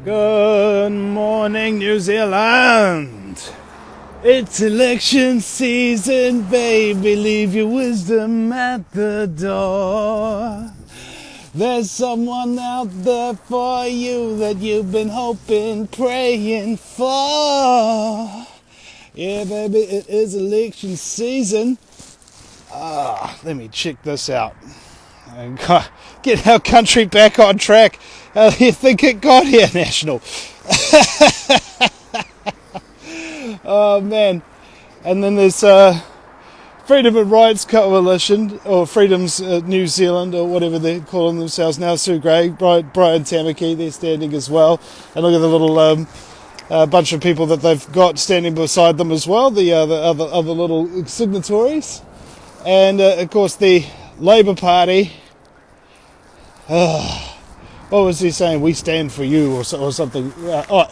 Good morning, New Zealand. It's election season, baby. Leave your wisdom at the door. There's someone out there for you that you've been hoping, praying for. Yeah, baby, it is election season. Let me check this out. Get our country back on track. How do you think it got here, National? Oh, man. And then there's Freedom and Rights Coalition, or Freedom's New Zealand, or whatever they're calling themselves now. Sue Gray, Brian Tamaki, they're standing as well. And look at the little bunch of people that they've got standing beside them as well, the other little signatories. And, of course, the Labour Party. What was he saying? We stand for you, or something.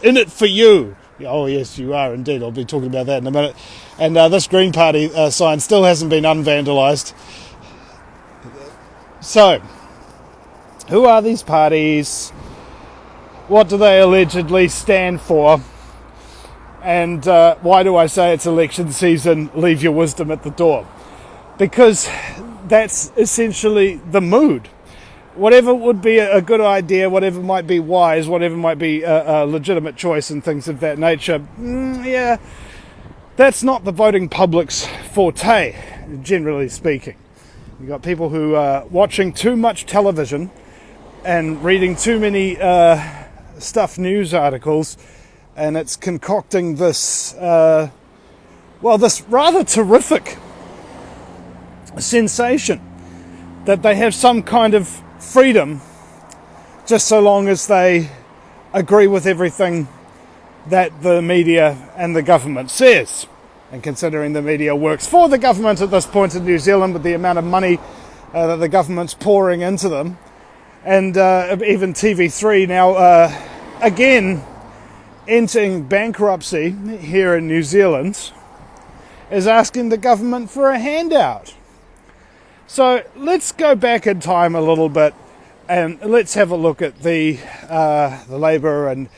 In it for you. Oh, yes, you are indeed. I'll be talking about that in a minute. And this Green Party sign still hasn't been unvandalised. So, who are these parties? What do they allegedly stand for? And why do I say it's election season? Leave your wisdom at the door. Because that's essentially the mood. Whatever would be a good idea, whatever might be wise, whatever might be a legitimate choice and things of that nature, that's not the voting public's forte, generally speaking. You've got people who are watching too much television and reading too many stuffed news articles, and it's concocting this, this rather terrific sensation that they have some kind of freedom just so long as they agree with everything that the media and the government says. And considering the media works for the government at this point in New Zealand, with the amount of money that the government's pouring into them, and even TV3 now again entering bankruptcy here in New Zealand, is asking the government for a handout. So let's go back in time a little bit and let's have a look at the Labour and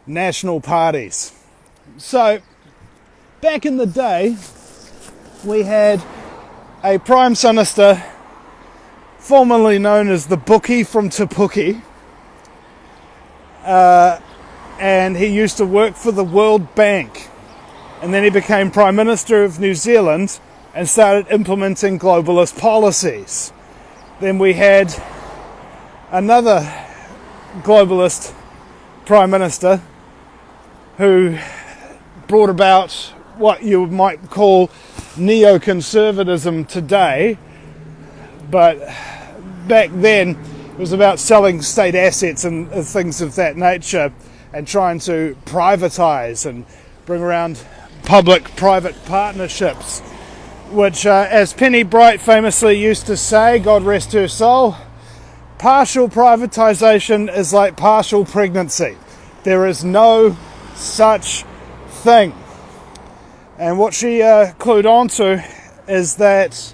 National parties. So back in the day, we had a Prime Minister formerly known as the Bookie from Te Puke, and he used to work for the World Bank, and then he became Prime Minister of New Zealand and started implementing globalist policies. Then we had another globalist Prime Minister who brought about what you might call neoconservatism today, but back then it was about selling state assets and things of that nature and trying to privatise and bring around public-private partnerships, which, as Penny Bright famously used to say, God rest her soul, partial privatisation is like partial pregnancy. There is no such thing. And what she clued on to is that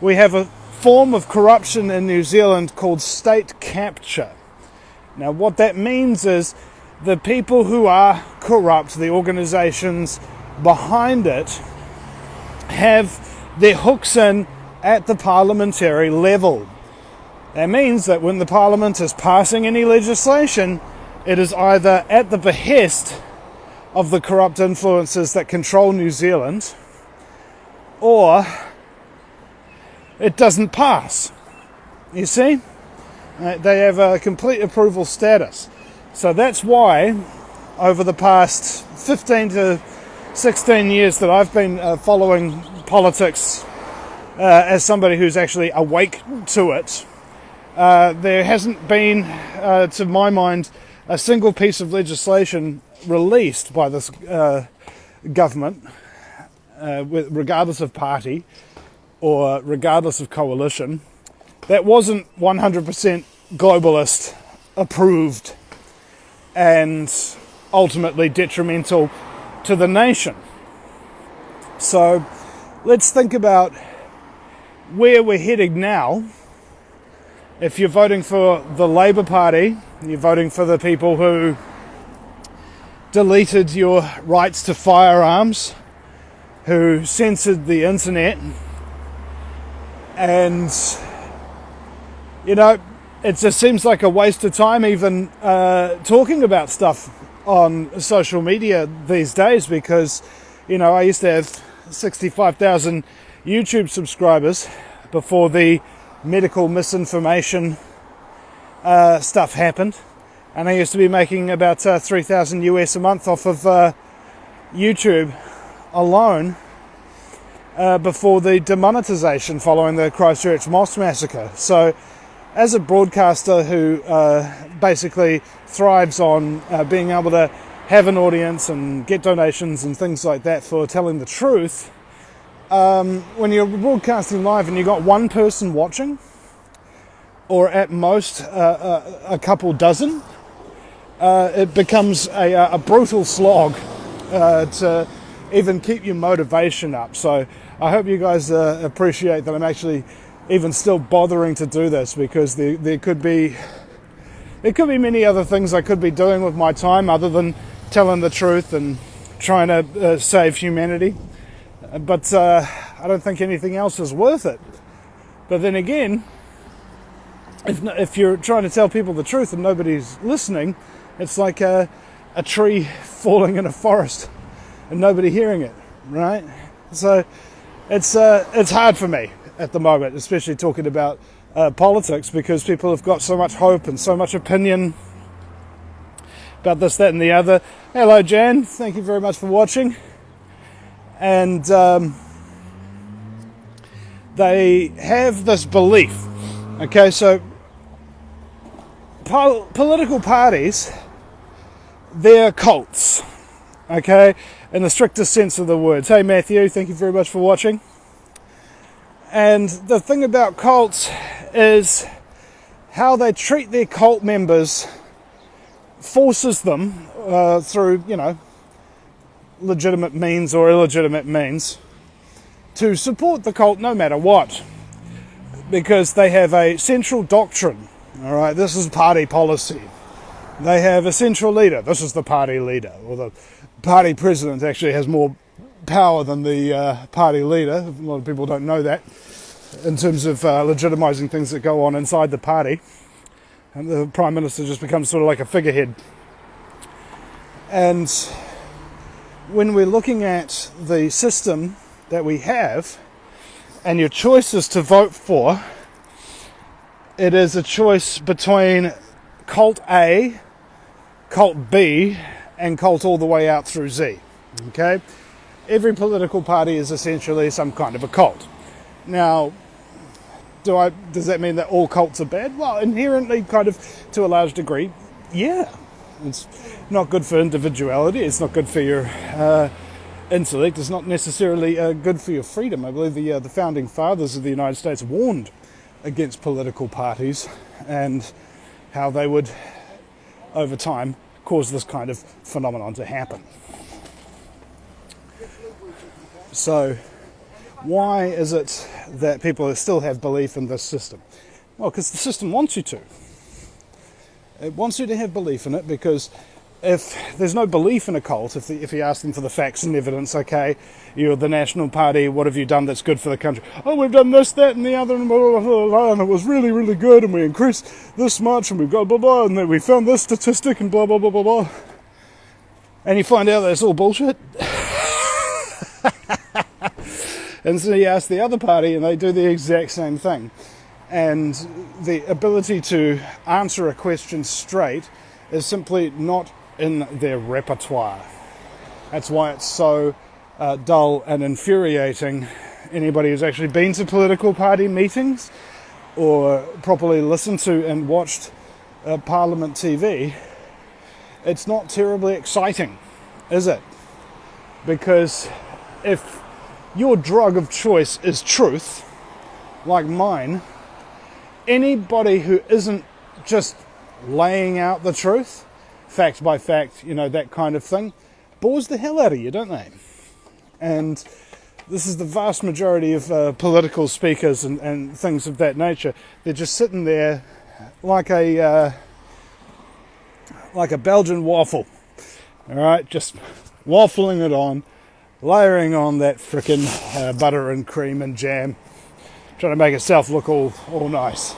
we have a form of corruption in New Zealand called state capture. Now, what that means is the people who are corrupt, the organisations behind it, have their hooks in at the parliamentary level. That means that when the Parliament is passing any legislation, it is either at the behest of the corrupt influences that control New Zealand, or it doesn't pass. You see? They have a complete approval status. So that's why, over the past 15 to 16 years that I've been following politics as somebody who's actually awake to it, there hasn't been, to my mind, a single piece of legislation released by this government, regardless of party or regardless of coalition, that wasn't 100% globalist approved and ultimately detrimental to the nation. So let's think about where we're heading now. If you're voting for the Labour Party, you're voting for the people who deleted your rights to firearms, who censored the internet, and it just seems like a waste of time even talking about stuff on social media these days, because I used to have 65,000 YouTube subscribers before the medical misinformation stuff happened, and I used to be making about 3,000 US a month off of YouTube alone before the demonetization following the Christchurch mosque massacre. So as a broadcaster who basically thrives on being able to have an audience and get donations and things like that for telling the truth, when you're broadcasting live and you've got one person watching, or at most a couple dozen, it becomes a brutal slog to even keep your motivation up. So I hope you guys appreciate that I'm actually even still bothering to do this, because there could be many other things I could be doing with my time other than telling the truth and trying to save humanity. But I don't think anything else is worth it. But then again, if you're trying to tell people the truth and nobody's listening, it's like a tree falling in a forest and nobody hearing it, right? So it's hard for me at the moment, especially talking about politics, because people have got so much hope and so much opinion about this, that and the other. Hello Jan, thank you very much for watching. And they have this belief, okay, so political parties, they're cults, okay, in the strictest sense of the words. Hey Matthew, thank you very much for watching. And the thing about cults is how they treat their cult members forces them through, legitimate means or illegitimate means to support the cult no matter what, because they have a central doctrine. All right, this is party policy. They have a central leader. This is the party leader, or the party president actually has more power than the party leader. A lot of people don't know that in terms of legitimizing things that go on inside the party. And the Prime Minister just becomes sort of like a figurehead. And when we're looking at the system that we have and your choices to vote for, it is a choice between cult A, cult B, and cult all the way out through Z. Okay? Every political party is essentially some kind of a cult. Now, does that mean that all cults are bad? Well, inherently, kind of, to a large degree, yeah. It's not good for individuality. It's not good for your intellect. It's not necessarily good for your freedom. I believe the founding fathers of the United States warned against political parties and how they would, over time, cause this kind of phenomenon to happen. So, why is it that people still have belief in this system? Well, because the system wants you to. It wants you to have belief in it, because if there's no belief in a cult, if you ask them for the facts and evidence, okay, you're the National Party, what have you done that's good for the country? Oh, we've done this, that, and the other, and blah, blah, blah, blah, and it was really, really good, and we increased this much, and we've got blah, blah, and then we found this statistic, and blah, blah, blah, blah, blah. And you find out that it's all bullshit. And so you ask the other party, and they do the exact same thing. And the ability to answer a question straight is simply not in their repertoire. That's why it's so dull and infuriating. Anybody who's actually been to political party meetings or properly listened to and watched Parliament TV, it's not terribly exciting, is it? Because if your drug of choice is truth, like mine, anybody who isn't just laying out the truth, fact by fact, that kind of thing, bores the hell out of you, don't they? And this is the vast majority of political speakers and things of that nature. They're just sitting there like a Belgian waffle, All right, just waffling it on, layering on that frickin' butter and cream and jam, trying to make itself look all nice.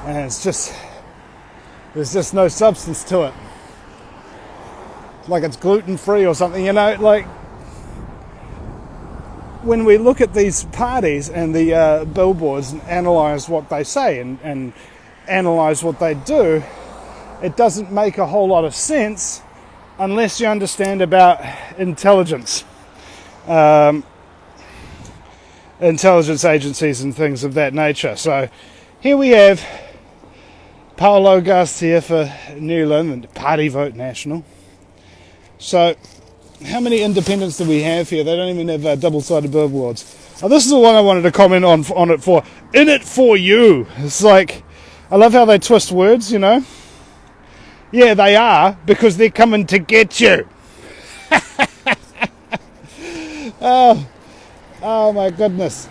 And it's just, there's just no substance to it. It's like it's gluten-free or something, you know, like when we look at these parties and the billboards and analyse what they say and analyse what they do, it doesn't make a whole lot of sense unless you understand about intelligence. Intelligence agencies and things of that nature. So here we have Paulo Garcia for Newland and Party Vote National. So how many independents do we have here? They don't even have double-sided billboards. Oh, this is the one I wanted to comment on it for. In it for you. It's like, I love how they twist words, you know. Yeah, they are, because they're coming to get you. Oh my goodness.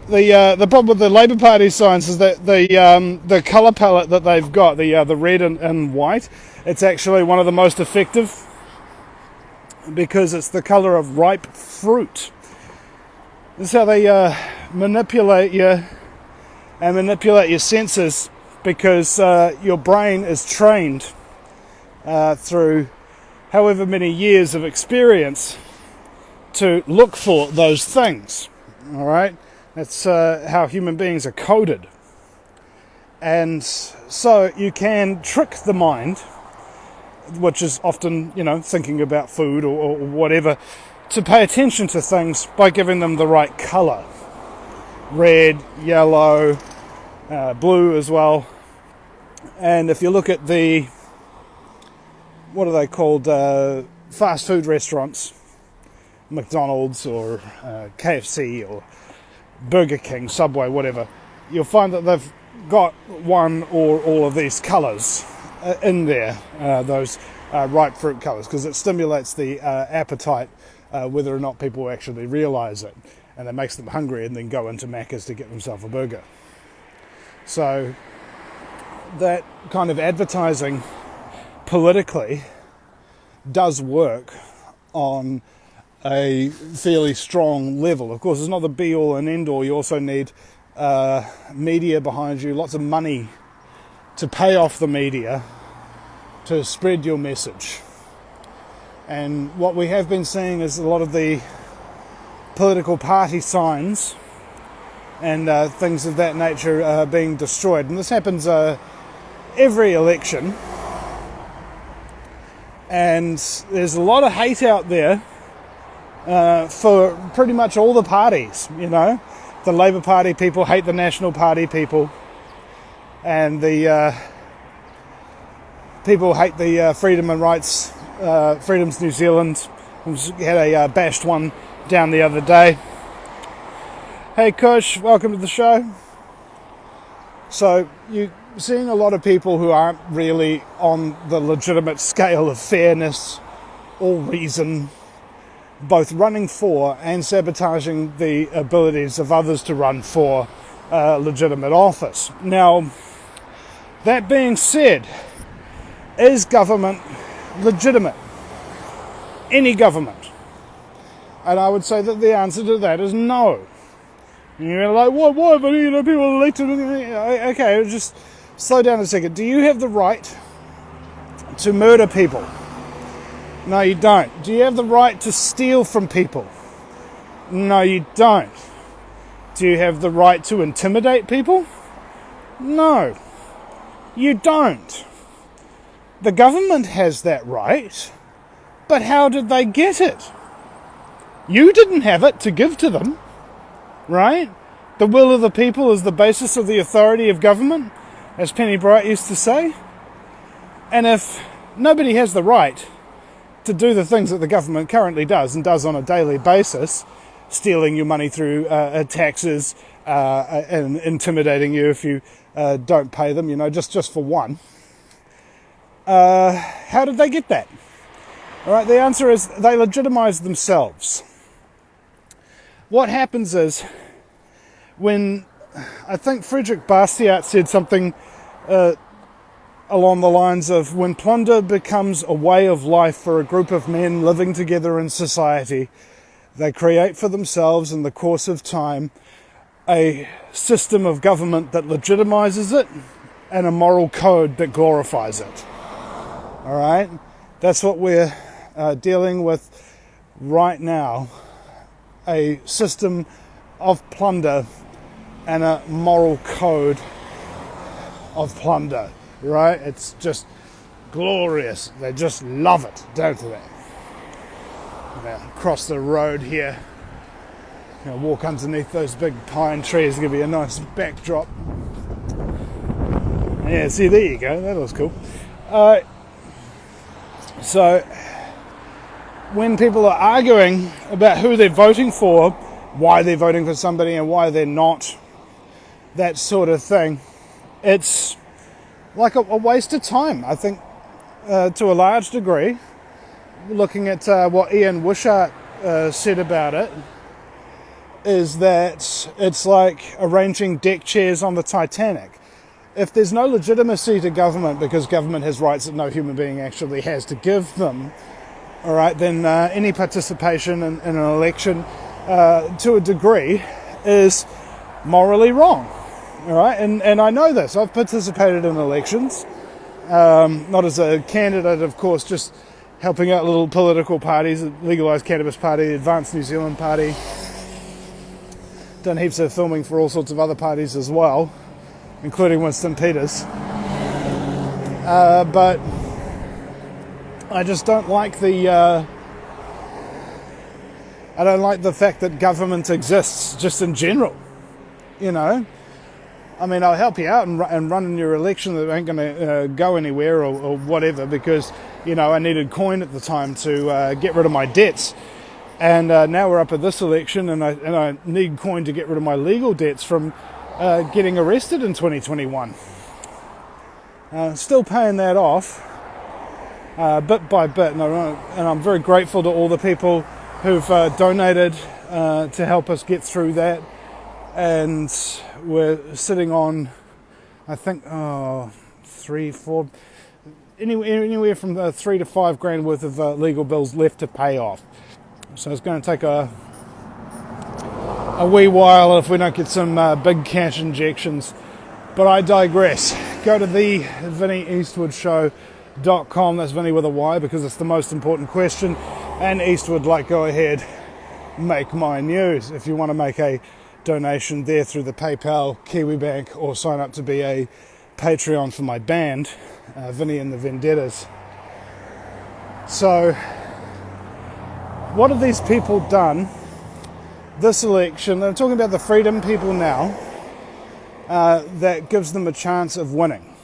The problem with the Labour Party signs is that the colour palette that they've got, the red and white, it's actually one of the most effective because it's the colour of ripe fruit. This is how they manipulate you and manipulate your senses, because your brain is trained through however many years of experience to look for those things. All right, that's how human beings are coded, and so you can trick the mind, which is often, you know, thinking about food or whatever, to pay attention to things by giving them the right colour. Red, yellow, blue as well. And if you look at the, what are they called, fast food restaurants, McDonald's or KFC or Burger King, Subway, whatever, you'll find that they've got one or all of these colours in there, those ripe fruit colours, because it stimulates the appetite, whether or not people actually realise it, and it makes them hungry and then go into Macca's to get themselves a burger. So that kind of advertising politically does work on a fairly strong level. Of course, it's not the be-all and end-all. You also need media behind you, lots of money to pay off the media to spread your message. And what we have been seeing is a lot of the political party signs and things of that nature being destroyed. And this happens every election. And there's a lot of hate out there for pretty much all the parties, you know. The Labour Party people hate the National Party people, and the people hate the Freedom and Rights, Freedom's New Zealand. We had a bashed one down the other day. Hey Kush, welcome to the show. So you're seeing a lot of people who aren't really on the legitimate scale of fairness or reason, both running for and sabotaging the abilities of others to run for legitimate office. Now, that being said, is government legitimate? Any government? And I would say that the answer to that is no. And you're like, why? But you know, people are elected. Okay, just slow down a second. Do you have the right to murder people? No, you don't. Do you have the right to steal from people? No, you don't. Do you have the right to intimidate people? No, you don't. The government has that right, but how did they get it? You didn't have it to give to them, right? The will of the people is the basis of the authority of government, as Penny Bright used to say. And if nobody has the right to do the things that the government currently does and does on a daily basis, stealing your money through taxes and intimidating you if you don't pay them, you know, just for one, how did they get that? All right, the answer is they legitimize themselves. What happens is, when I think Frederick Bastiat said something along the lines of when plunder becomes a way of life for a group of men living together in society, they create for themselves in the course of time a system of government that legitimizes it and a moral code that glorifies it. All right? That's what we're dealing with right now. A system of plunder and a moral code of plunder. Right? It's just glorious. They just love it, don't they? Now, across the road here, walk underneath those big pine trees. It's going to be a nice backdrop. Yeah, see, there you go. That was cool. So, when people are arguing about who they're voting for, why they're voting for somebody and why they're not, that sort of thing, it's like a waste of time, I think, to a large degree. Looking at what Ian Wishart said about it, is that it's like arranging deck chairs on the Titanic. If there's no legitimacy to government because government has rights that no human being actually has to give them, all right, then any participation in an election to a degree is morally wrong. All right, and I know this. I've participated in elections, not as a candidate, of course, just helping out little political parties, the Legalised Cannabis Party, the Advanced New Zealand Party. Done heaps of filming for all sorts of other parties as well, including Winston Peters. But I just don't like the fact that government exists just in general. I mean, I'll help you out and run in your election that ain't going to go anywhere or whatever because, I needed coin at the time to get rid of my debts. And now we're up at this election and I need coin to get rid of my legal debts from getting arrested in 2021. Still paying that off bit by bit. And I'm very grateful to all the people who've donated to help us get through that. And we're sitting on, I think, anywhere from $3,000 to $5,000 worth of legal bills left to pay off. So it's going to take a wee while if we don't get some big cash injections. But I digress. Go to the VinnyEastwoodShow.com. That's Vinny with a Y because it's the most important question. And Eastwood, go ahead, make my news. If you want to make a donation there through the PayPal, KiwiBank, or sign up to be a Patreon for my band, Vinny and the Vendettas. So, what have these people done this election? I'm talking about the freedom people now, that gives them a chance of winning.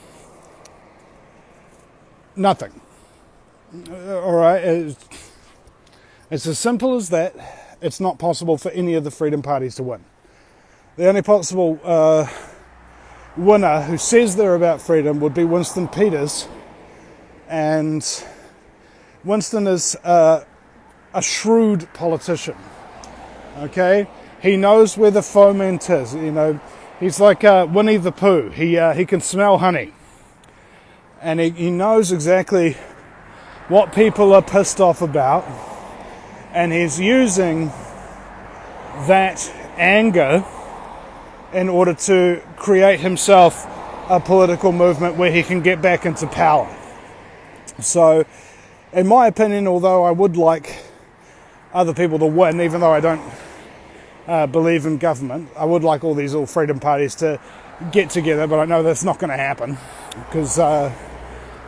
Nothing. All right, it's as simple as that. It's not possible for any of the freedom parties to win. The only possible winner who says they're about freedom would be Winston Peters. And Winston is a shrewd politician. Okay? He knows where the foment is. He's like Winnie the Pooh. He can smell honey. And he knows exactly what people are pissed off about. And he's using that anger in order to create himself a political movement where he can get back into power. So, in my opinion, although I would like other people to win, even though I don't believe in government, I would like all these freedom parties to get together, but I know that's not going to happen because I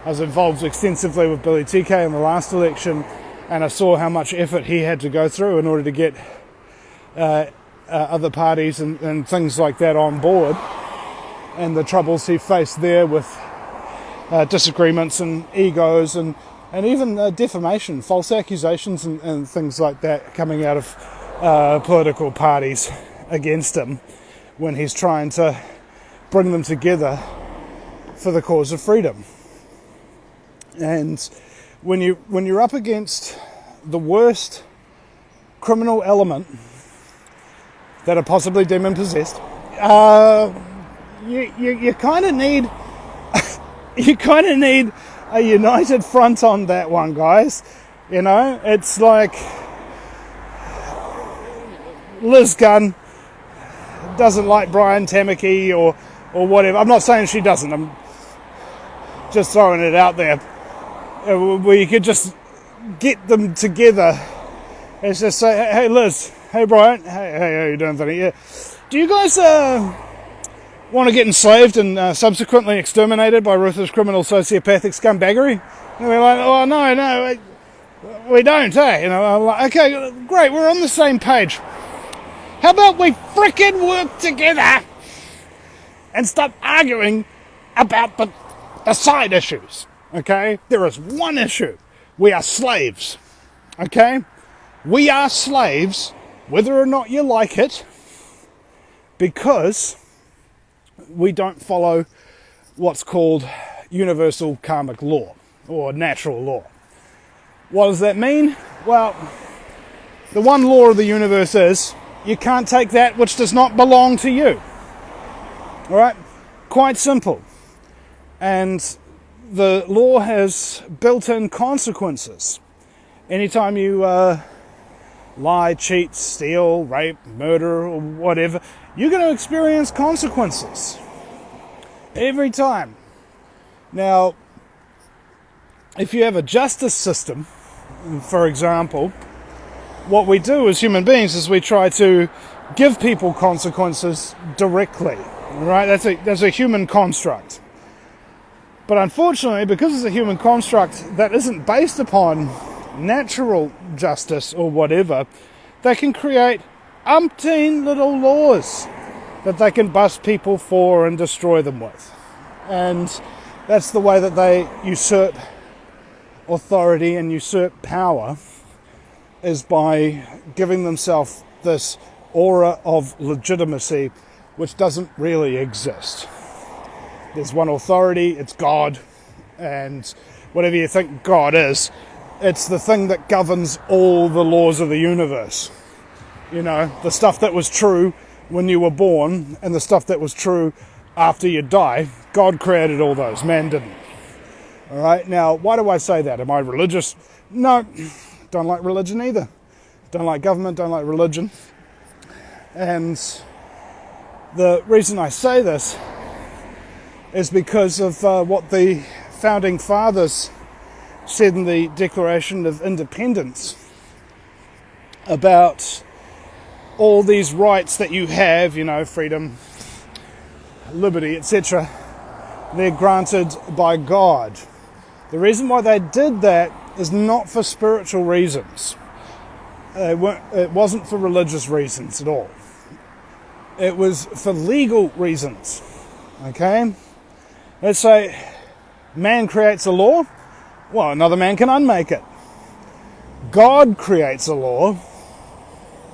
was involved extensively with Billy TK in the last election and I saw how much effort he had to go through in order to get other parties and things like that on board, and the troubles he faced there with disagreements and egos and even defamation, false accusations and things like that coming out of political parties against him when he's trying to bring them together for the cause of freedom. And when you're up against the worst criminal element that are possibly demon possessed, you kind of need you kind of need a united front on that one, guys. You know, it's like Liz Gunn doesn't like Brian Tamaki or whatever. I'm not saying she doesn't. I'm just throwing it out there. Where you could just get them together and just say, hey Liz, hey Brian, hey, how you doing, Vinny? Yeah. Do you guys want to get enslaved and subsequently exterminated by ruthless criminal sociopathic scumbaggery? And we're like, oh no, we don't, eh? You know, I'm like, okay, great, we're on the same page. How about we frickin' work together and stop arguing about the side issues, okay? There is one issue. We are slaves, okay? We are slaves, whether or not you like it, because we don't follow what's called universal karmic law or natural law. What does that mean? Well, the one law of the universe is you can't take that which does not belong to you. All right? Quite simple. And the law has built-in consequences. Anytime you lie, cheat, steal, rape, murder, or whatever, you're going to experience consequences. Every time. Now, if you have a justice system, for example, what we do as human beings is we try to give people consequences directly, right? That's a human construct. But unfortunately, because it's a human construct that isn't based upon natural justice or whatever, they can create umpteen little laws that they can bust people for and destroy them with. And that's the way that they usurp authority and usurp power, is by giving themselves this aura of legitimacy which doesn't really exist. There's one authority, it's God, and whatever you think God is, it's the thing that governs all the laws of the universe. You know, the stuff that was true when you were born and the stuff that was true after you die, God created all those, man didn't. All right, now, why do I say that? Am I religious? No, don't like religion either. Don't like government, don't like religion. And the reason I say this is because of what the founding fathers said in the Declaration of Independence about all these rights that you have, you know, freedom, liberty, etc. They're granted by God. The reason why they did that is not for spiritual reasons. It wasn't for religious reasons at all. It was for legal reasons. Okay? Let's say man creates a law. Well, another man can unmake it. God creates a law.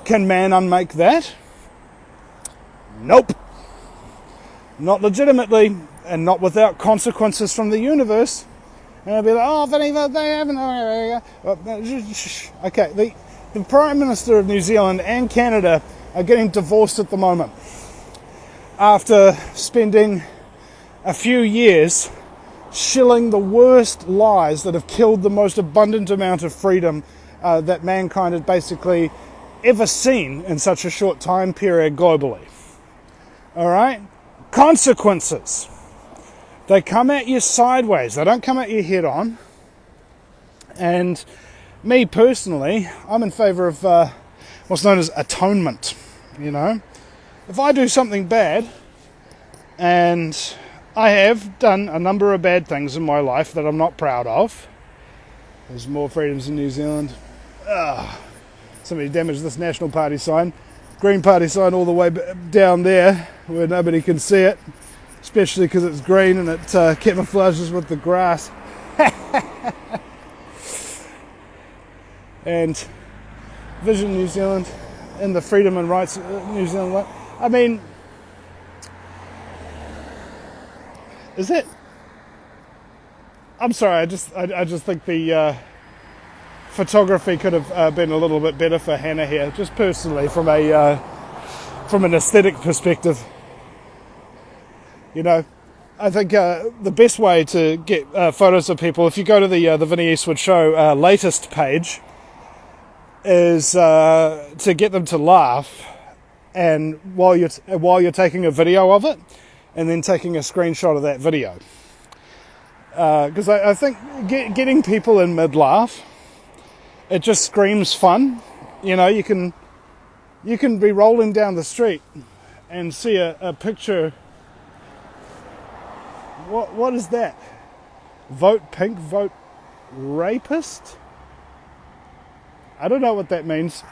Can man unmake that? Nope. Not legitimately, and not without consequences from the universe. And I'll be like, oh, Vinny, they haven't. Okay, the Prime Minister of New Zealand and Canada are getting divorced at the moment after spending a few years shilling the worst lies that have killed the most abundant amount of freedom that mankind had basically ever seen in such a short time period globally. All right? Consequences. They come at you sideways. They don't come at you head on. And me personally, I'm in favour of what's known as atonement. You know, if I do something bad, and I have done a number of bad things in my life that I'm not proud of. There's more freedoms in New Zealand. Somebody damaged this National Party sign. Green Party sign all the way down there where nobody can see it, especially because it's green and it camouflages with the grass. And Vision New Zealand and the Freedom and Rights New Zealand. I mean, is it? I'm sorry. I just think the photography could have been a little bit better for Hannah here, just personally from an aesthetic perspective. You know, I think the best way to get photos of people, if you go to the Vinny Eastwood show latest page, is to get them to laugh, and while you're taking a video of it, and then taking a screenshot of that video. Because I think getting people in mid-laugh, it just screams fun. You know, you can be rolling down the street and see a picture. What is that? Vote pink, vote rapist? I don't know what that means.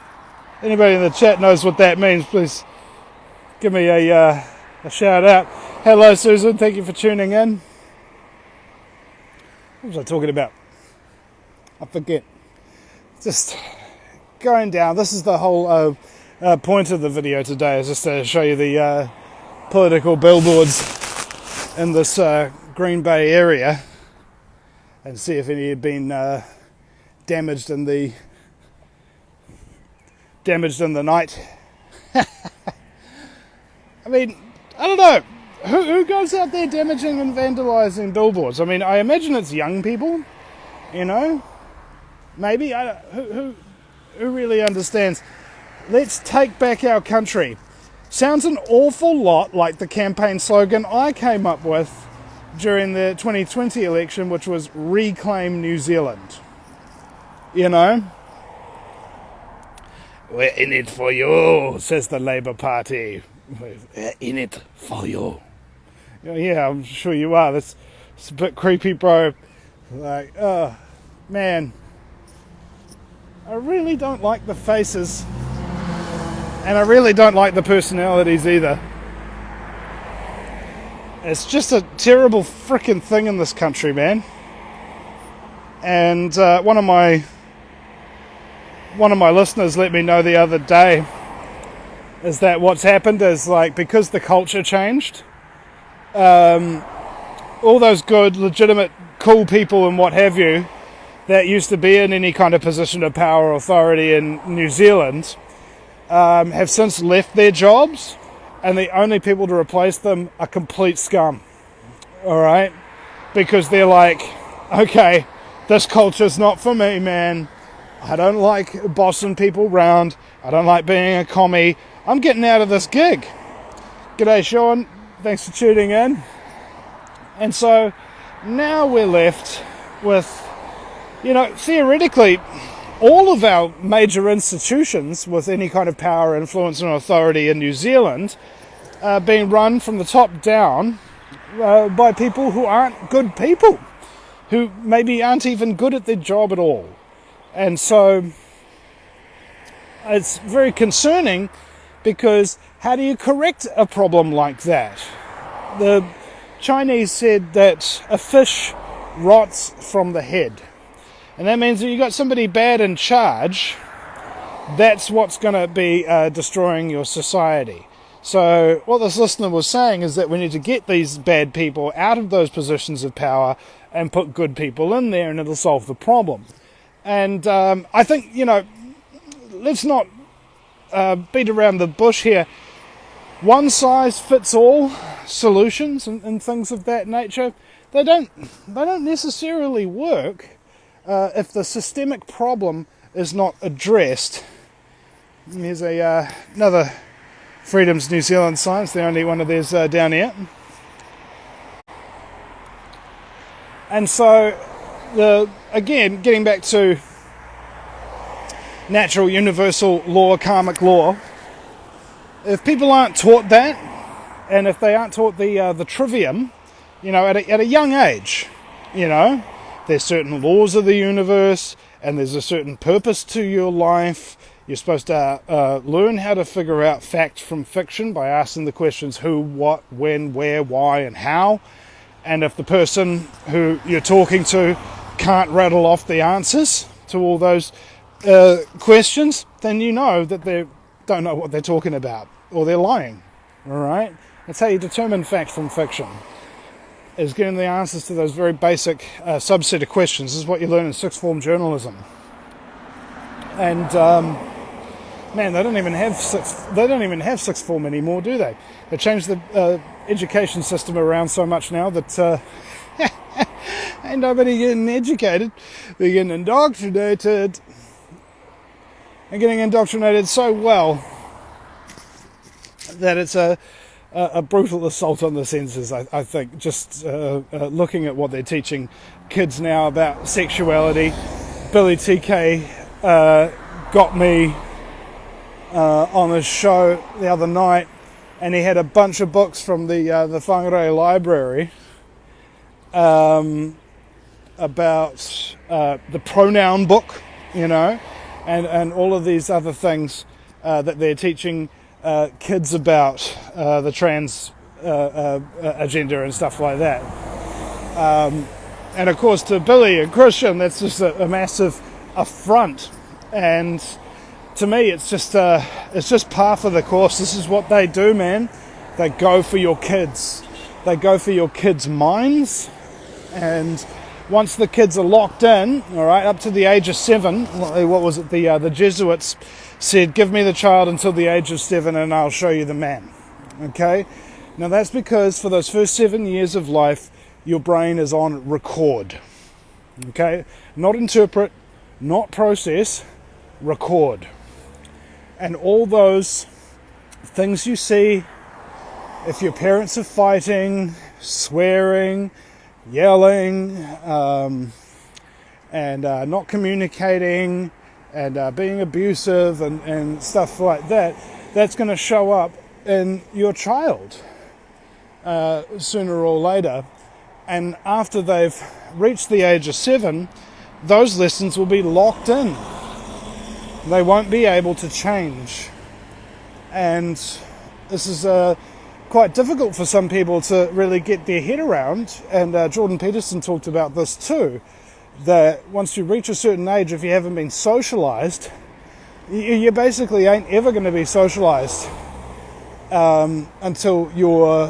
Anybody in the chat knows what that means, please give me a shout out. Hello Susan, thank you for tuning in. What was I talking about? I forget. Just going down. This is the whole point of the video today, is just to show you the political billboards in this Green Bay area and see if any had been damaged in the night. I mean, I don't know. Who goes out there damaging and vandalising billboards? I mean, I imagine it's young people, you know? Maybe. Who really understands? Let's take back our country. Sounds an awful lot like the campaign slogan I came up with during the 2020 election, which was Reclaim New Zealand. You know? We're in it for you, says the Labour Party. We're in it for you. Yeah, I'm sure you are. It's a bit creepy, bro. Like, oh, man. I really don't like the faces. And I really don't like the personalities either. It's just a terrible frickin' thing in this country, man. And one of my listeners let me know the other day is that what's happened is, like, because the culture changed, all those good, legitimate, cool people and what have you that used to be in any kind of position of power or authority in New Zealand have since left their jobs, and the only people to replace them are complete scum. Alright? Because they're like, okay, this culture's not for me, man. I don't like bossing people round. I don't like being a commie. I'm getting out of this gig. G'day, Sean. Thanks for tuning in. And so now we're left with, you know, theoretically, all of our major institutions with any kind of power, influence and authority in New Zealand being run from the top down by people who aren't good people, who maybe aren't even good at their job at all. And so it's very concerning, because how do you correct a problem like that? The Chinese said that a fish rots from the head. And that means that you've got somebody bad in charge, that's what's going to be destroying your society. So what this listener was saying is that we need to get these bad people out of those positions of power and put good people in there, and it'll solve the problem. And I think, you know, let's not beat around the bush here. One size fits all solutions and things of that nature, they don't necessarily work if the systemic problem is not addressed. Here's another Freedom's New Zealand sign. It's the only one of theirs down here. And so, again, getting back to natural universal law, karmic law, if people aren't taught that, and if they aren't taught the trivium, you know, at a young age, you know, there's certain laws of the universe, and there's a certain purpose to your life. You're supposed to learn how to figure out fact from fiction by asking the questions who, what, when, where, why, and how. And if the person who you're talking to can't rattle off the answers to all those questions, then you know that they don't know what they're talking about, or they're lying. All right? That's how you determine fact from fiction, is getting the answers to those very basic subset of questions. This is what you learn in sixth form journalism. And man, they don't even have sixth form anymore, do they? They changed the education system around so much now that ain't nobody getting educated. They're getting indoctrinated. And getting indoctrinated so well that it's a brutal assault on the senses, I think. Just looking at what they're teaching kids now about sexuality. Billy TK got me on his show the other night, and he had a bunch of books from the Whangarei Library about the pronoun book, and all of these other things that they're teaching kids about the trans agenda and stuff like that. And of course, to Billy and Christian, that's just a massive affront. And to me, it's just par for the course. This is what they do, man. They go for your kids. They go for your kids' minds. And once the kids are locked in, all right, up to the age of 7, what was it? The Jesuits said, "Give me the child until the age of 7, and I'll show you the man." Okay. Now that's because for those first 7 years of life, your brain is on record. Okay, not interpret, not process, record. And all those things you see, if your parents are fighting, swearing, yelling, and not communicating, and being abusive and stuff like that, that's going to show up in your child sooner or later. And after they've reached the age of 7, those lessons will be locked in. They won't be able to change. And this is quite difficult for some people to really get their head around. And Jordan Peterson talked about this too, that once you reach a certain age, if you haven't been socialized, you basically ain't ever going to be socialized until your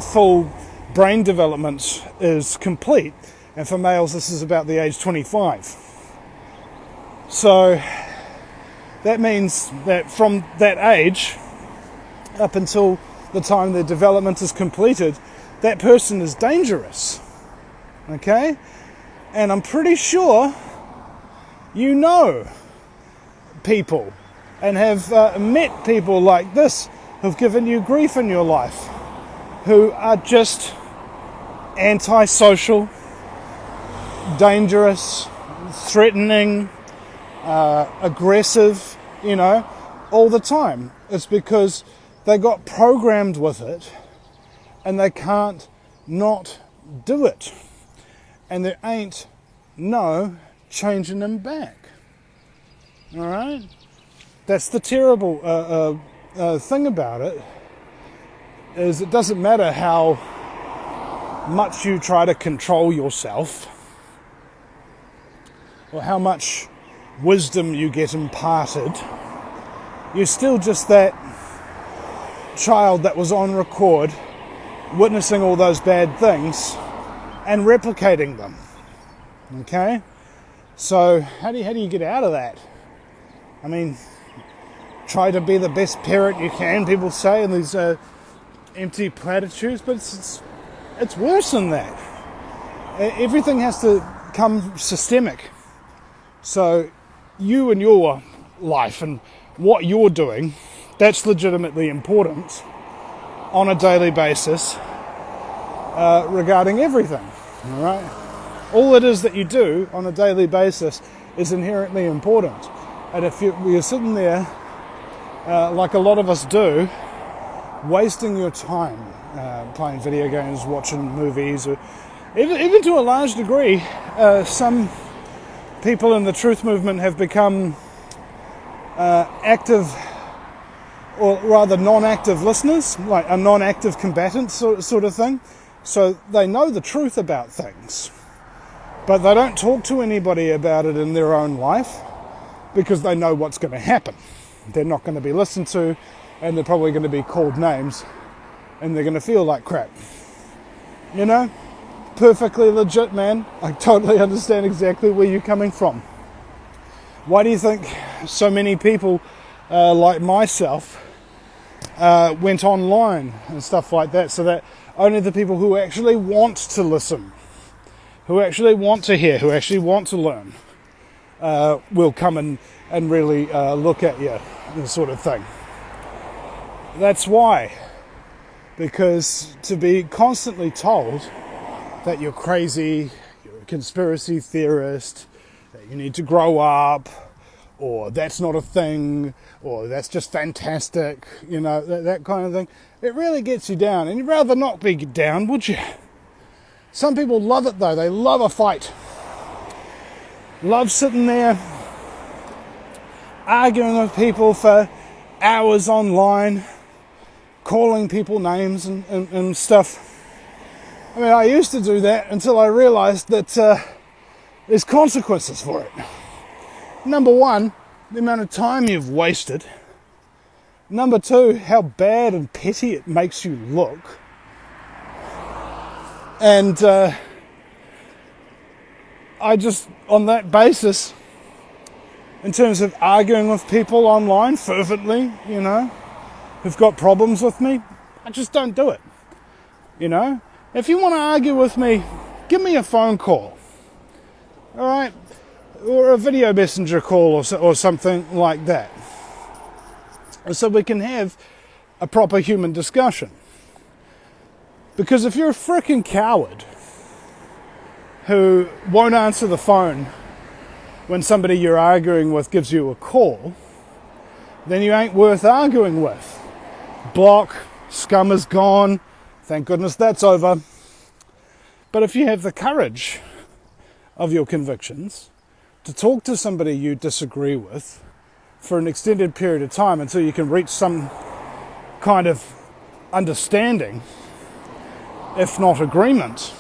full brain development is complete. And for males, this is about the age 25. So that means that from that age up until the time their development is completed, that person is dangerous. Okay? And I'm pretty sure you know people and have met people like this who've given you grief in your life, who are just antisocial, dangerous, threatening, aggressive, all the time. It's because they got programmed with it and they can't not do it. And there ain't no changing them back. All right? That's the terrible thing about it, is it doesn't matter how much you try to control yourself or how much wisdom you get imparted, you're still just that child that was on record witnessing all those bad things and replicating them. Okay? So how do you get out of that? I mean, try to be the best parent you can, people say, and these empty platitudes, but it's worse than that. Everything has to come systemic. So you and your life and what you're doing, that's legitimately important on a daily basis regarding everything. All right? All it is that you do on a daily basis is inherently important. And if you're sitting there, like a lot of us do, wasting your time playing video games, watching movies, or even to a large degree, some people in the truth movement have become active, or rather non-active listeners, like a non-active combatant sort of thing. So they know the truth about things, but they don't talk to anybody about it in their own life because they know what's going to happen. They're not going to be listened to, and they're probably going to be called names, and they're going to feel like crap. Perfectly legit, man. I totally understand exactly where you're coming from. Why do you think so many people like myself went online and stuff like that, so that only the people who actually want to listen, who actually want to hear, who actually want to learn, will come and really look at you, this sort of thing. That's why. Because to be constantly told that you're crazy, you're a conspiracy theorist, that you need to grow up, or that's not a thing, or that's just fantastic, that kind of thing, it really gets you down. And you'd rather not be down, would you? Some people love it though. They love a fight. Love sitting there arguing with people for hours online, calling people names and stuff. I mean, I used to do that until I realised that there's consequences for it. Number one, the amount of time you've wasted. Number two, how bad and petty it makes you look. And I just, on that basis, in terms of arguing with people online fervently, who've got problems with me, I just don't do it. If you want to argue with me, give me a phone call, all right, or a video messenger call or something like that, so we can have a proper human discussion. Because if you're a freaking coward who won't answer the phone when somebody you're arguing with gives you a call, then you ain't worth arguing with. Block, scum is gone, thank goodness that's over. But if you have the courage of your convictions to talk to somebody you disagree with for an extended period of time until you can reach some kind of understanding, if not agreement,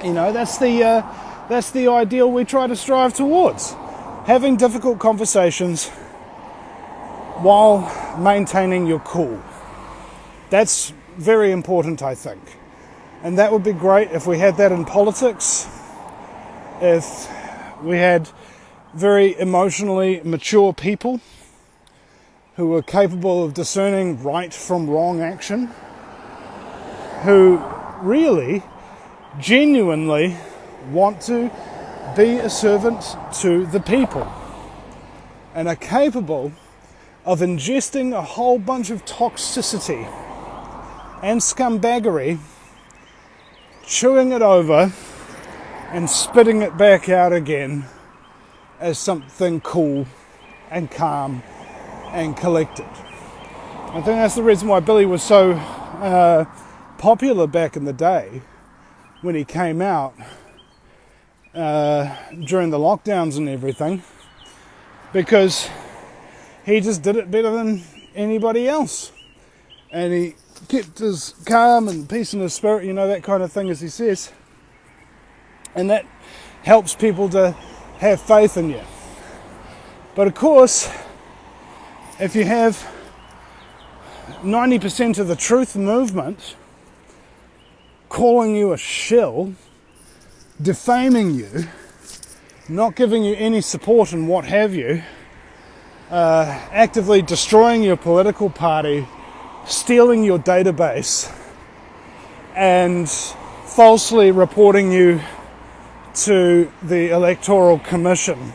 that's the ideal we try to strive towards. Having difficult conversations while maintaining your cool. That's very important, I think. And that would be great if we had that in politics, if we had very emotionally mature people who were capable of discerning right from wrong action, who really, genuinely want to be a servant to the people and are capable of ingesting a whole bunch of toxicity and scumbaggery, chewing it over and spitting it back out again as something cool and calm and collected. I think that's the reason why Billy was so popular back in the day when he came out during the lockdowns and everything, because he just did it better than anybody else, and he kept his calm and peace in his spirit, that kind of thing, as he says, and that helps people to have faith in you. But of course, if you have 90% of the truth movement calling you a shill, defaming you, not giving you any support and what have you, actively destroying your political party, stealing your database, and falsely reporting you to the Electoral Commission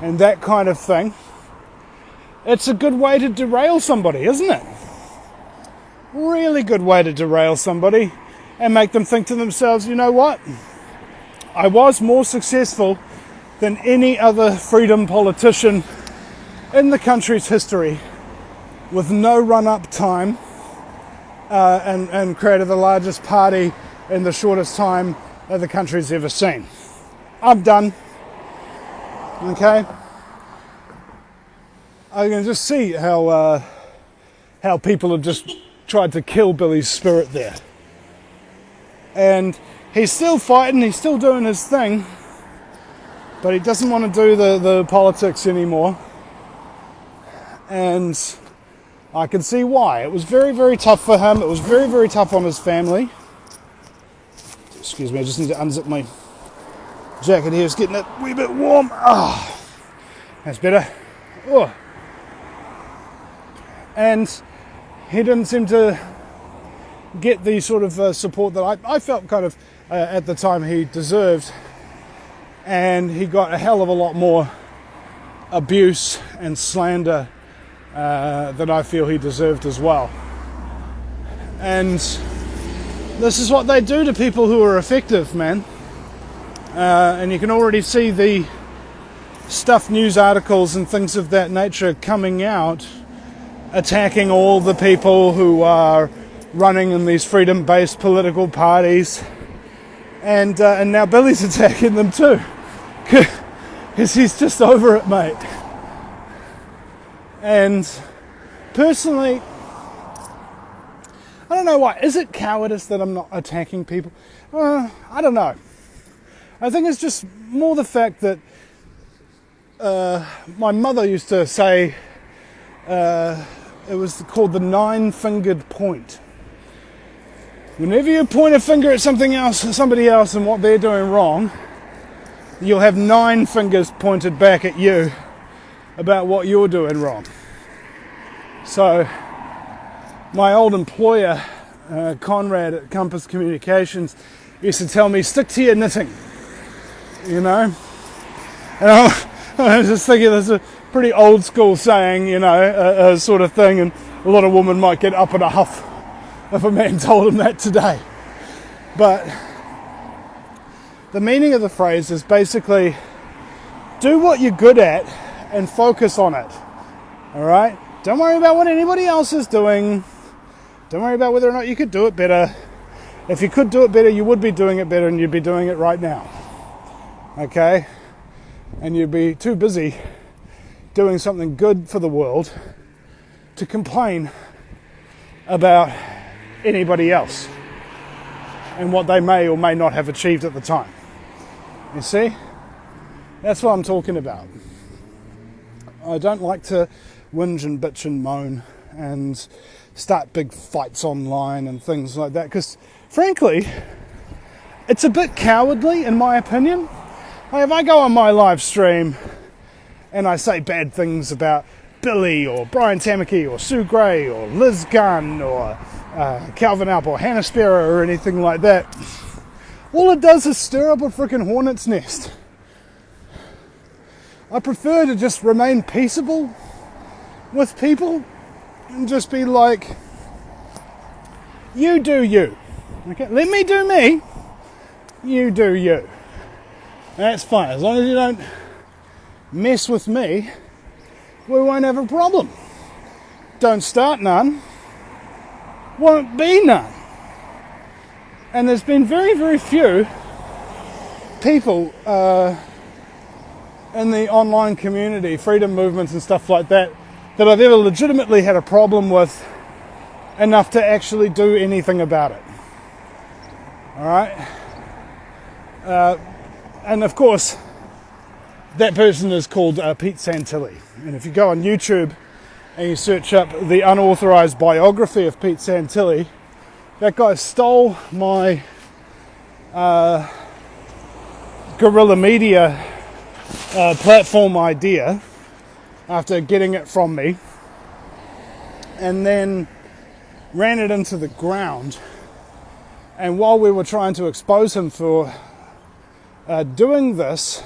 and that kind of thing, it's a good way to derail somebody, isn't it? Really good way to derail somebody and make them think to themselves, you know what? I was more successful than any other freedom politician in the country's history, with no run-up time, and created the largest party in the shortest time that the country's ever seen. I'm done. Okay? I can just see how people have just tried to kill Billy's spirit there. And he's still fighting, he's still doing his thing, but he doesn't want to do the politics anymore. And I can see why. It was very, very tough for him. It was very, very tough on his family. Excuse me, I just need to unzip my jacket here. It's getting a wee bit warm. That's better. And he didn't seem to get the sort of support that I felt kind of at the time he deserved. And he got a hell of a lot more abuse and slander that I feel he deserved as well. And this is what they do to people who are effective, man. And you can already see the stuff, news articles and things of that nature coming out, attacking all the people who are running in these freedom-based political parties. And now Billy's attacking them too. Because he's just over it, mate. And personally, I don't know why. Is it cowardice that I'm not attacking people? I don't know. I think it's just more the fact that my mother used to say it was called the 9-fingered point. Whenever you point a finger at somebody else and what they're doing wrong, you'll have 9 fingers pointed back at you about what you're doing wrong. So my old employer, Conrad at Compass Communications, used to tell me, stick to your knitting, you know. And I was just thinking, that's a pretty old school saying, you know, sort of thing, and a lot of women might get up in a huff if a man told them that today. But the meaning of the phrase is basically, do what you're good at and focus on it. All right? Don't worry about what anybody else is doing. Don't worry about whether or not you could do it better. If you could do it better, you would be doing it better, and you'd be doing it right now. Okay? And you'd be too busy doing something good for the world to complain about anybody else and what they may or may not have achieved at the time. You see? That's what I'm talking about. I don't like to whinge and bitch and moan and start big fights online and things like that, because frankly, it's a bit cowardly in my opinion. Like if I go on my live stream and I say bad things about Billy or Brian Tamaki or Sue Gray or Liz Gunn or Calvin Alp or Hannah Sparrow or anything like that, all it does is stir up a freaking hornet's nest. I prefer to just remain peaceable with people and just be like, you do you. Okay, let me do me, you do you. That's fine. As long as you don't mess with me, we won't have a problem. Don't start none, won't be none. And there's been very, very few people in the online community, freedom movements and stuff like that, that I've ever legitimately had a problem with enough to actually do anything about it. All right? And of course, that person is called Pete Santilli. And if you go on YouTube and you search up the unauthorized biography of Pete Santilli, that guy stole my guerrilla media platform idea after getting it from me, and then ran it into the ground. And while we were trying to expose him for doing this,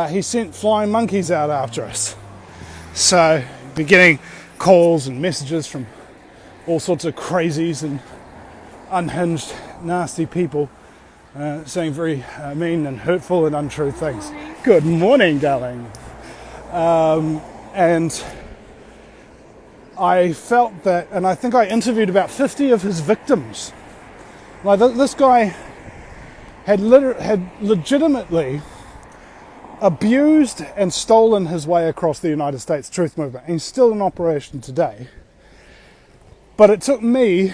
he sent flying monkeys out after us. So we're getting calls and messages from all sorts of crazies and unhinged, nasty people saying very mean and hurtful and untrue things. Good morning, darling. And I felt that, and I think I interviewed about 50 of his victims. Like this guy had legitimately abused and stolen his way across the United States truth movement. And he's still in operation today. But it took me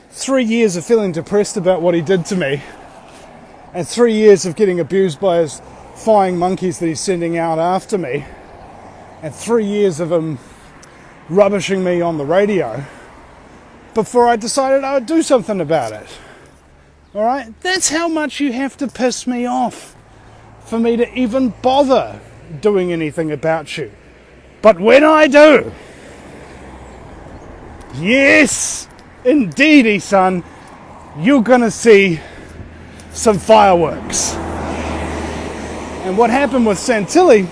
3 years of feeling depressed about what he did to me, and 3 years of getting abused by his flying monkeys that he's sending out after me, and 3 years of him rubbishing me on the radio before I decided I would do something about it. All right? That's how much you have to piss me off for me to even bother doing anything about you. But when I do, Yes, indeedy, son. You're gonna see some fireworks. And what happened with Santilli,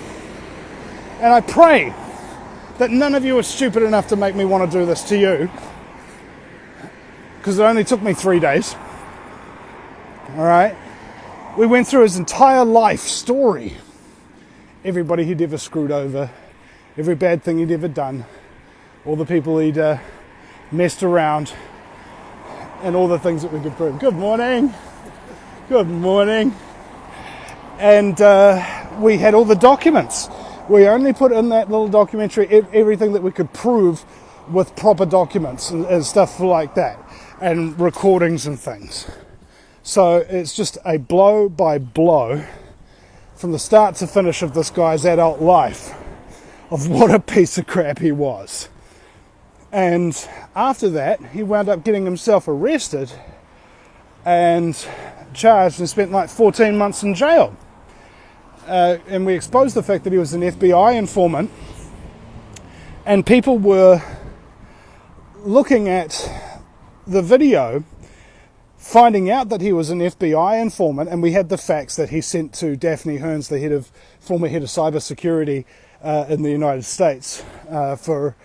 and I pray that none of you are stupid enough to make me want to do this to you, because it only took me 3 days. All right, we went through his entire life story. Everybody he'd ever screwed over, every bad thing he'd ever done, all the people he'd messed around, and all the things that we could prove. Good morning. Good morning. And we had all the documents. We only put in that little documentary everything that we could prove with proper documents and stuff like that, and recordings and things. So it's just a blow by blow from the start to finish of this guy's adult life of what a piece of crap he was. And after that, he wound up getting himself arrested and charged and spent like 14 months in jail. And we exposed the fact that he was an FBI informant, and people were looking at the video, finding out that he was an FBI informant, and we had the facts that he sent to Daphne Hearns, the former head of cybersecurity in the United States, for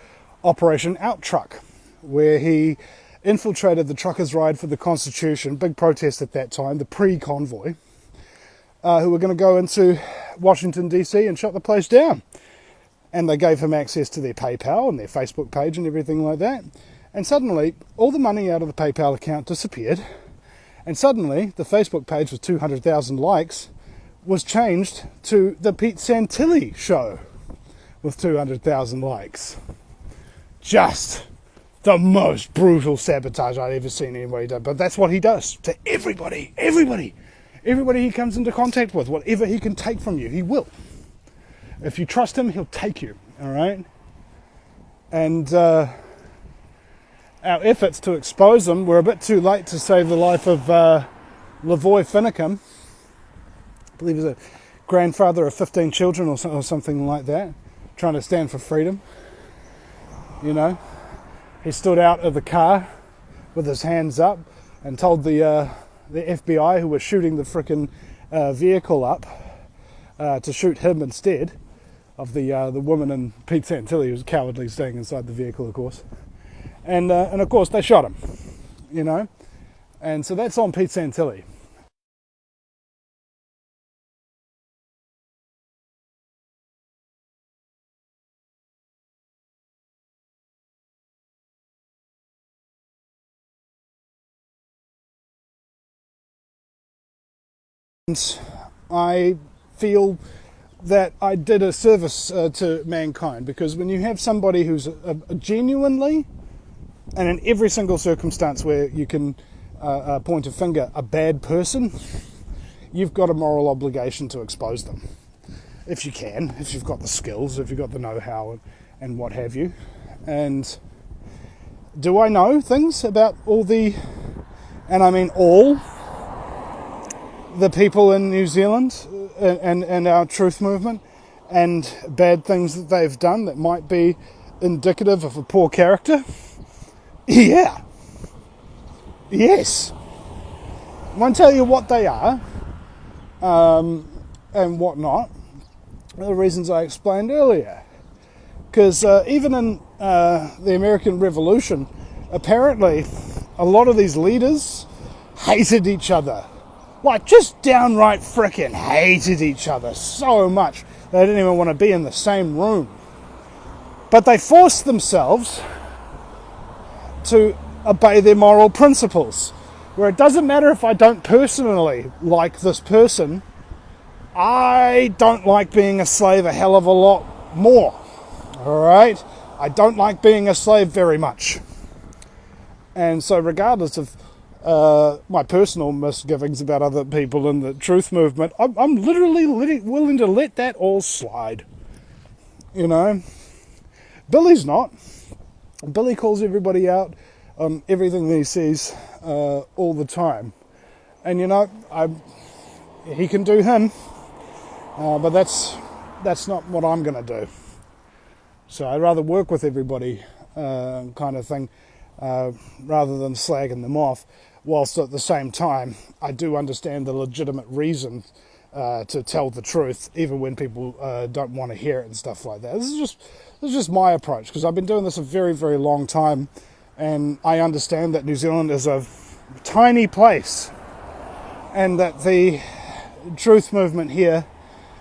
Operation Out Truck, where he infiltrated the Truckers' Ride for the Constitution, big protest at that time, the pre-convoy, who were going to go into Washington, D.C. and shut the place down. And they gave him access to their PayPal and their Facebook page and everything like that. And suddenly, all the money out of the PayPal account disappeared. And suddenly, the Facebook page with 200,000 likes was changed to the Pete Santilli show with 200,000 likes. Just the most brutal sabotage I'd ever seen anybody do. But that's what he does to everybody. Everybody he comes into contact with. Whatever he can take from you, he will. If you trust him, he'll take you. All right? And our efforts to expose him were a bit too late to save the life of Lavoy Finicum. I believe he's a grandfather of 15 children or something like that, trying to stand for freedom. You know, he stood out of the car with his hands up and told the FBI, who were shooting the frickin' vehicle up, to shoot him instead of the woman and Pete Santilli, who was cowardly staying inside the vehicle, of course. And of course they shot him, you know. And so that's on Pete Santilli. I feel that I did a service to mankind, because when you have somebody who's a genuinely, and in every single circumstance where you can point a finger, a bad person, you've got a moral obligation to expose them. If you can, if you've got the skills, if you've got the know-how and what have you. And do I know things about all the, and I mean all, the people in New Zealand and our truth movement, and bad things that they've done that might be indicative of a poor character? Yeah. Yes. I won't tell you what they are and what not. The reasons I explained earlier. Because even in the American Revolution, apparently a lot of these leaders hated each other. Like, just downright frickin' hated each other so much they didn't even want to be in the same room. But they forced themselves to obey their moral principles, where it doesn't matter if I don't personally like this person, I don't like being a slave a hell of a lot more. Alright? I don't like being a slave very much. And so regardless of my personal misgivings about other people in the truth movement, I'm literally willing to let that all slide. You know? Billy's not. Billy calls everybody out on everything that he sees all the time. And you know, he can do him, but that's not what I'm going to do. So I'd rather work with everybody kind of thing. rather than slagging them off, whilst at the same time I do understand the legitimate reason to tell the truth, even when people don't want to hear it and stuff like that. This is just my approach, because I've been doing this a very, very long time, and I understand that New Zealand is a tiny place, and that the truth movement here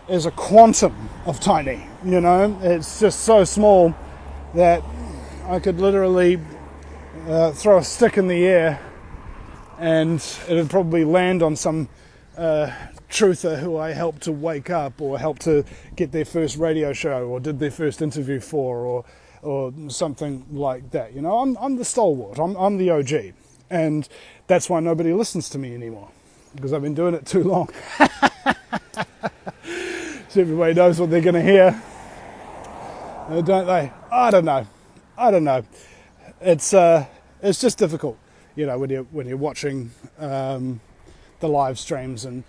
is a quantum of tiny. You know, it's just so small that I could literally throw a stick in the air and it would probably land on some truther who I helped to wake up, or helped to get their first radio show, or did their first interview for, or something like that. You know, I'm the stalwart, I'm the OG, and that's why nobody listens to me anymore, because I've been doing it too long. So everybody knows what they're going to hear, don't they? I don't know. It's just difficult, you know, when you're watching the live streams and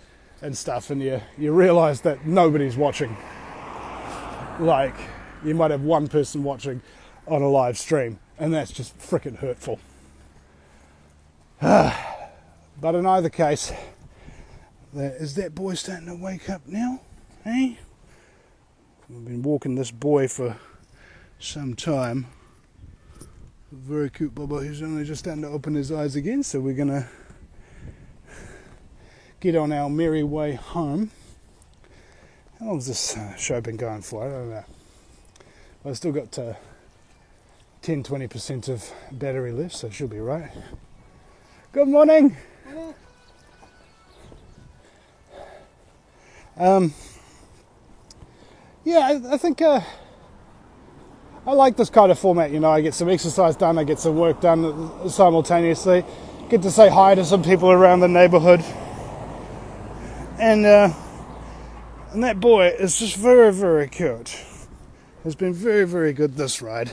stuff, and you realise that nobody's watching. Like, you might have one person watching on a live stream, and that's just frickin' hurtful. But in either case, is that boy starting to wake up now? Hey? We've been walking this boy for some time. Very cute Bubba, who's only just starting to open his eyes again, so we're going to get on our merry way home. How long's this show been going for? I don't know. I've still got 10-20% of battery left, so it should be right. Good morning. Yeah, I think I like this kind of format. You know, I get some exercise done, I get some work done simultaneously, get to say hi to some people around the neighbourhood. And that boy is just very, very cute. Has been very, very good this ride.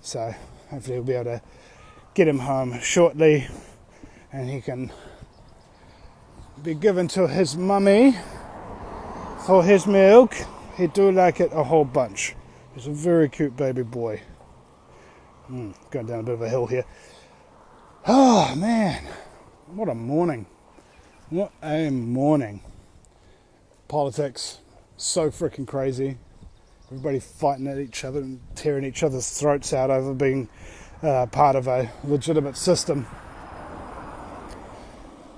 So hopefully we'll be able to get him home shortly, and he can be given to his mummy for his milk. He do like it a whole bunch. He's a very cute baby boy. Going down a bit of a hill here. Oh man, what a morning. What a morning. Politics, so freaking crazy. Everybody fighting at each other and tearing each other's throats out over being part of a legitimate system.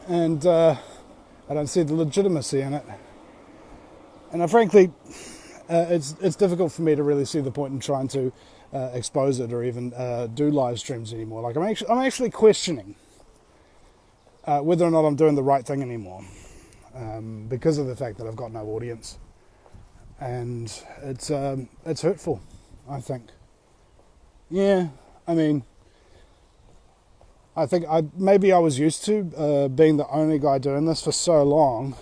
And I don't see the legitimacy in it. And frankly, it's difficult for me to really see the point in trying to expose it, or even do live streams anymore. Like I'm actually questioning whether or not I'm doing the right thing anymore, because of the fact that I've got no audience, and it's hurtful, I think. Yeah, I mean, I think maybe I was used to being the only guy doing this for so long,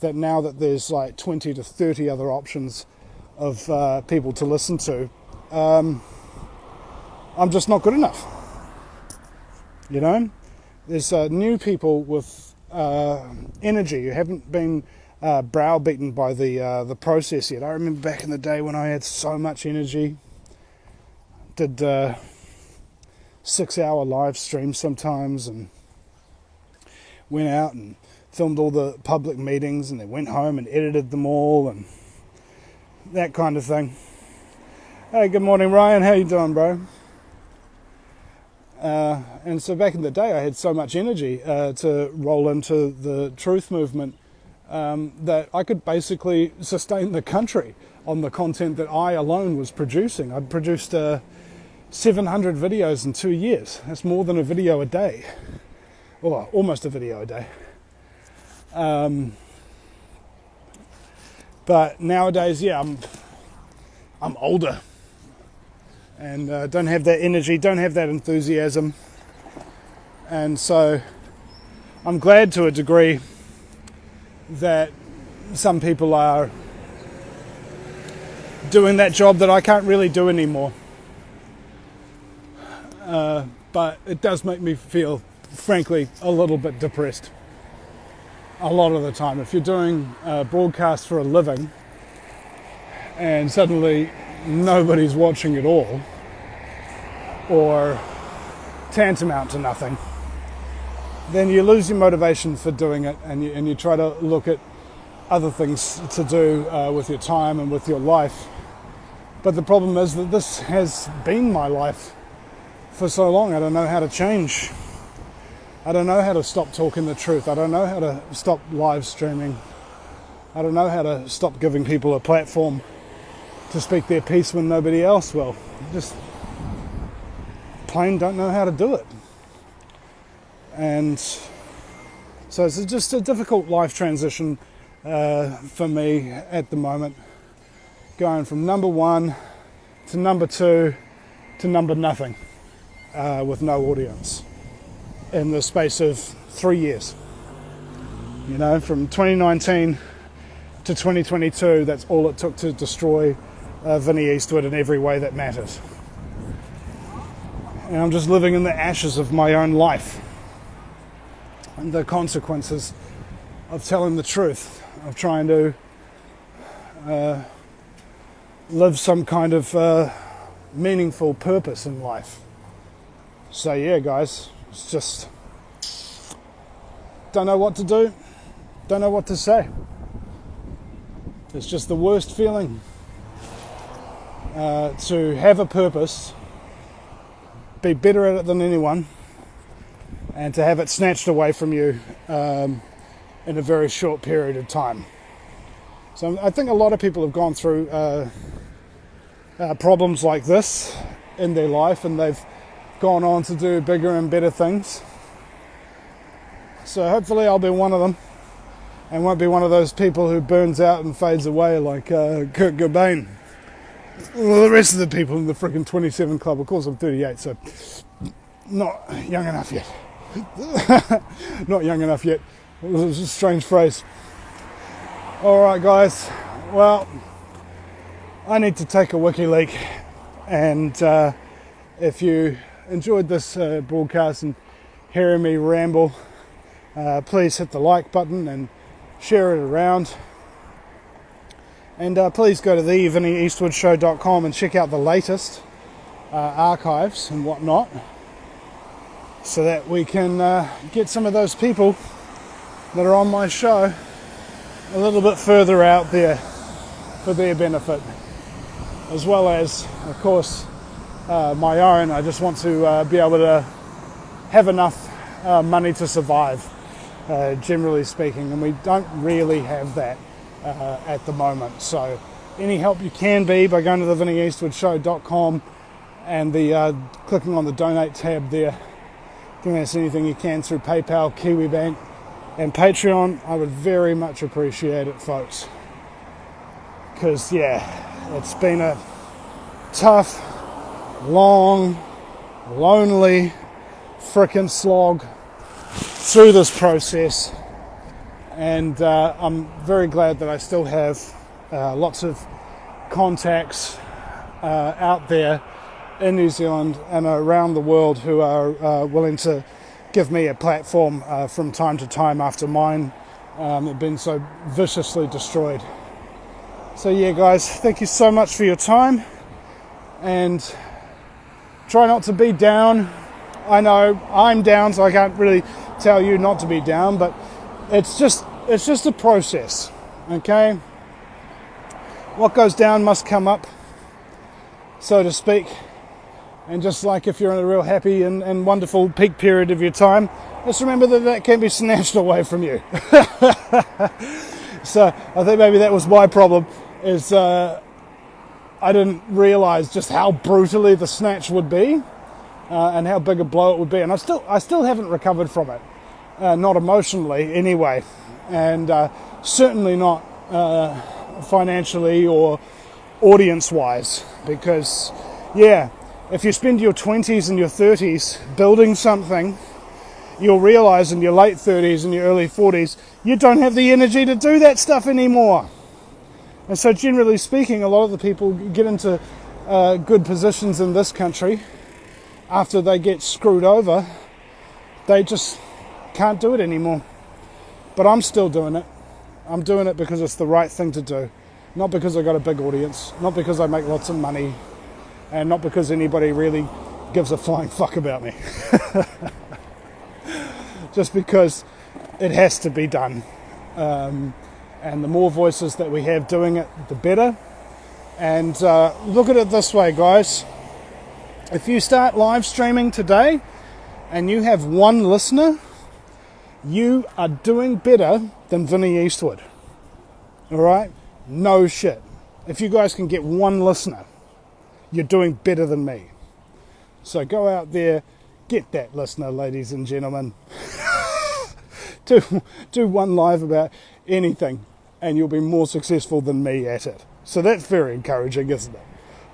that now that there's like 20 to 30 other options of people to listen to, I'm just not good enough. You know, there's new people with energy who haven't been browbeaten by the process yet. I remember back in the day when I had so much energy, did 6-hour live streams sometimes, and went out and filmed all the public meetings, and then went home and edited them all and that kind of thing. Hey, good morning, Ryan. How you doing, bro? And so back in the day, I had so much energy to roll into the truth movement that I could basically sustain the country on the content that I alone was producing. I'd produced 700 videos in 2 years. That's more than a video a day, or almost a video a day. But nowadays, yeah, I'm older, and don't have that energy, don't have that enthusiasm, and so I'm glad to a degree that some people are doing that job that I can't really do anymore. But it does make me feel, frankly, a little bit depressed a lot of the time. If you're doing broadcasts for a living and suddenly nobody's watching at all, or tantamount to nothing, then you lose your motivation for doing it, and you try to look at other things to do with your time and with your life. But the problem is that this has been my life for so long. I don't know how to change. I don't know how to stop talking the truth. I don't know how to stop live streaming. I don't know how to stop giving people a platform to speak their piece when nobody else will. Just plain don't know how to do it. And so it's just a difficult life transition for me at the moment, going from number one to number two to number nothing with no audience in the space of 3 years. You know, from 2019 to 2022, that's all it took to destroy Vinny Eastwood in every way that matters. And I'm just living in the ashes of my own life and the consequences of telling the truth, of trying to live some kind of meaningful purpose in life. So yeah, guys, it's just don't know what to do, don't know what to say. It's just the worst feeling to have a purpose, be better at it than anyone, and to have it snatched away from you in a very short period of time. So I think a lot of people have gone through problems like this in their life, and they've gone on to do bigger and better things. So hopefully I'll be one of them, and won't be one of those people who burns out and fades away like Kurt Cobain. Well, the rest of the people in the freaking 27 club. Of course I'm 38, so not young enough yet. Not young enough yet. It was a strange phrase. Alright guys, well, I need to take a wiki leak, and if you enjoyed this broadcast and hearing me ramble, please hit the like button and share it around. And please go to the VinnyEastwoodShow.com and check out the latest archives and whatnot, so that we can get some of those people that are on my show a little bit further out there for their benefit, as well as, of course, my own. I just want to be able to have enough money to survive, generally speaking, and we don't really have that at the moment. So any help you can be by going to the VinnyEastwoodShow.com and the clicking on the donate tab there, giving us anything you can through PayPal, KiwiBank and Patreon. I would very much appreciate it, folks, because yeah, it's been a tough, long, lonely frickin' slog through this process, and I'm very glad that I still have lots of contacts out there in New Zealand and around the world who are willing to give me a platform from time to time after mine have been so viciously destroyed. So yeah guys, thank you so much for your time, and try not to be down. I know I'm down, so I can't really tell you not to be down, but it's just a process, okay? What goes down must come up, so to speak. And just like if you're in a real happy and wonderful peak period of your time, just remember that can be snatched away from you. So I think maybe that was my problem, is I didn't realise just how brutally the snatch would be, and how big a blow it would be. And I still haven't recovered from it, not emotionally anyway, and certainly not financially or audience-wise, because yeah, if you spend your 20s and your 30s building something, you'll realise in your late 30s and your early 40s you don't have the energy to do that stuff anymore. And so generally speaking, a lot of the people get into good positions in this country after they get screwed over. They just can't do it anymore. But I'm still doing it. I'm doing it because it's the right thing to do. Not because I got a big audience, not because I make lots of money, and not because anybody really gives a flying fuck about me. Just because it has to be done. And the more voices that we have doing it, the better. And look at it this way, guys. If you start live streaming today and you have one listener, you are doing better than Vinny Eastwood. Alright? No shit. If you guys can get one listener, you're doing better than me. So go out there, get that listener, ladies and gentlemen. do one live about anything, and you'll be more successful than me at it. So that's very encouraging, isn't it?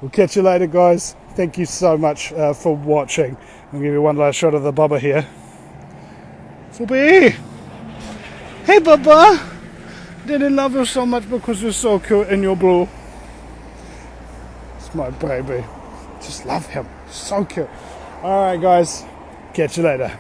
We'll catch you later, guys. Thank you so much for watching. I'll give you one last shot of the Bubba here. Subi! Hey, Bubba! Didn't love you so much because you're so cute and you're blue. It's my baby. Just love him. So cute. Alright, guys. Catch you later.